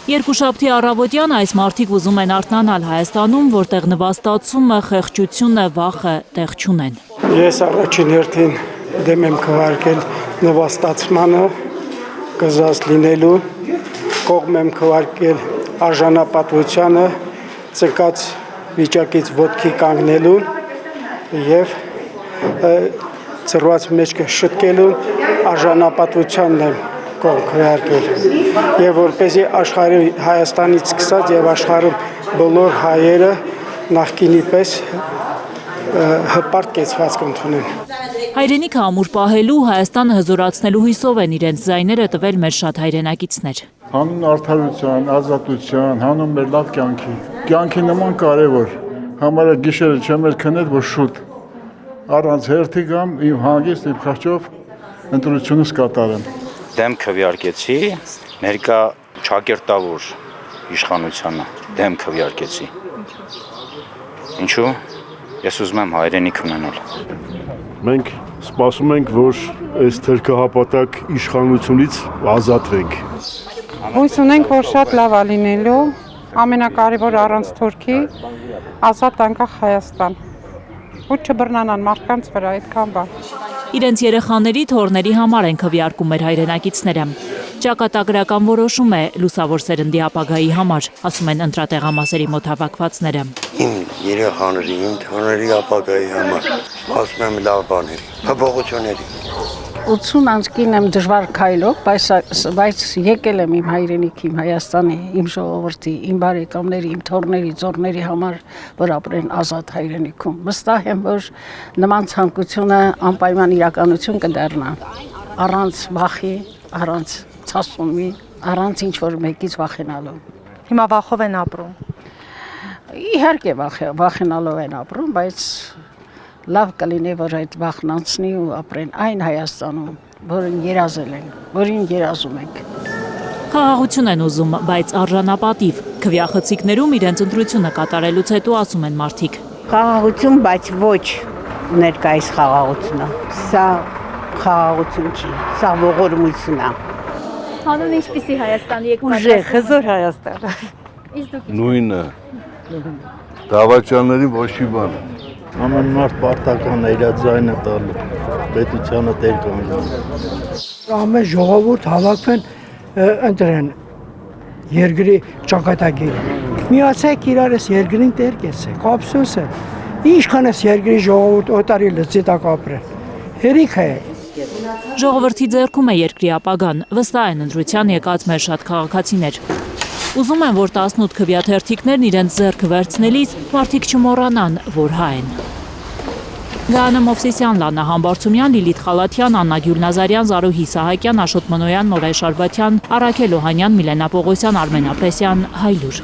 Երկուշաբթի առավոտյան այս մարդիկ ուզում են արթնանալ Հայաստանում, որտեղ նվաստացումը, խեղճությունը, վախը տեղ չունեն։ Ես առաջին հերթին դեմ եմ քվարկել նվաստացմանը, կզած լինելու, կողմ եմ քվարկել արժանապատվությանը, ծնկած վիճակից ոտքի կանգնելուն եւ ծրված մեջքը շտկելուն արժանապատվությանն եմ կողմ քվարկել եւ որպեսզի աշխարհի Հայաստանից սկսած եւ աշխարհում բոլոր հայերը նախկինի պես հպարտ կեցված կընդունեն։ Հայրենիքը ամուր պահելու, Հայաստանը հզորացնելու հույսով են իրենց ձայները տվել մեր շատ հայրենակիցներ։ Հանուն արդարության, ազատության, հանուն մեր լավ կյանքի նման կարևոր, համարը գիշերը չեմ էլ քնել, որ շուտ առանց հերթի գամ իմ հանգիստ իմ խղճով ընտրությունս կատարեմ։ Դեմ քվեարկեցի, ներկա ճակերտավոր իշխանությանը դեմ քվեարկեցի։ Ինչու՞։ Ես ուզում եմ հայրենիք ունենալ։ Մենք սպասում ենք, որ այս թերքահապատակ իշխանությունից ազատվենք։ Հույս ունենք, որ շատ լավ է լինելու, ամենակարևոր առանց թուրքի, ազատ անկախ Հայաստան։ Ու չբռնանան մարդկանց վրա, այդքան բան։ Իրենց երեխաների, թոռների համար են քվեարկում մեր հայրենակիցները։ Ճակատագրական որոշում է լուսավոր սերնդի ապագայի համար, ասում են ընտրատեղամասերի մոտ հավաքվածները։ Իմ երեխաների, իմ թոռների ապագայի համար, ասում եմ լավ բաների, հպողությունների։ 80 անց կին եմ դժվար քայլով, բայց եկել եմ իմ հայրենիքի, իմ Հայաստանի, իմ ժողովրդի, իմ բարեկամների, իմ թոռների, ծոռների համար, որ ապրեն ազատ հայրենիքում։ Վստահ եմ, որ նման ցանկությունը անպայման իրականություն կդառնա, առանց վախի, առանց ցասումի, առանց ինչ-որ մեկից վախենալու։ Հիմա վախով են ապրում։ Իհարկե վախենալով են ապրում, բայց լավ կլինի, որ այդ վախն անցնի ու ապրեն այն Հայաստանում, որին երազել են, որին երազում ենք։ Խաղաղություն են ուզում, բայց արժանապատիվ։ Քվեախցիկներում իրենց ընտրությունը կատարելուց հետո ասում են մարդիկ։ Խաղաղություն, բայց ոչ ներկայիս խաղաղությունը։ Սա խաղաղություն չի, սա ողորմություն է։ Հանուն ինչպիսի Հայաստանի եք պատրաստվում։ Ուժեղ, հզոր Հայաստան։ Իսկ դուք Նույնը։ Դավաճանների ոչի բան։ Ամեն մարդ պարտական է իր ձայնը տալու, պետությանը տեր կանգնելու։ Ամեն ժողովուրդ հավաքվեն ընտրեն երկրի ճակատագիրը։ Միացեք իրար ես երկրին տեր կեցեք, ափսոս է։ Ինչքան ես երկրի ժողովուրդ օտարի լծի տակ ապրեն։ Հերիք է։ Ժողովրդի ձեռքում է երկրի ապագան, վստահ են ընտրության եկած մեր շատ քաղաքացիներ։ Ուզում են, որ 18 քվեաթերթիկներն իրենց ձեռքը վերցնելիս մարդիկ չմոռանան, որ հայ են։ Գայանե Մովսիսյան, Լանա Համբարձումյան, Լիլիթ Խալաթյան, Աննա Գյուլնազարյան, Զարուհի Սահակյան, Աշոտ Մնոյան, Նորայր Շարբաթյան, Առաքել Օհանյան, Միլենա Պողոսյան, Արմեն Ապրեսյան, Հայլուր։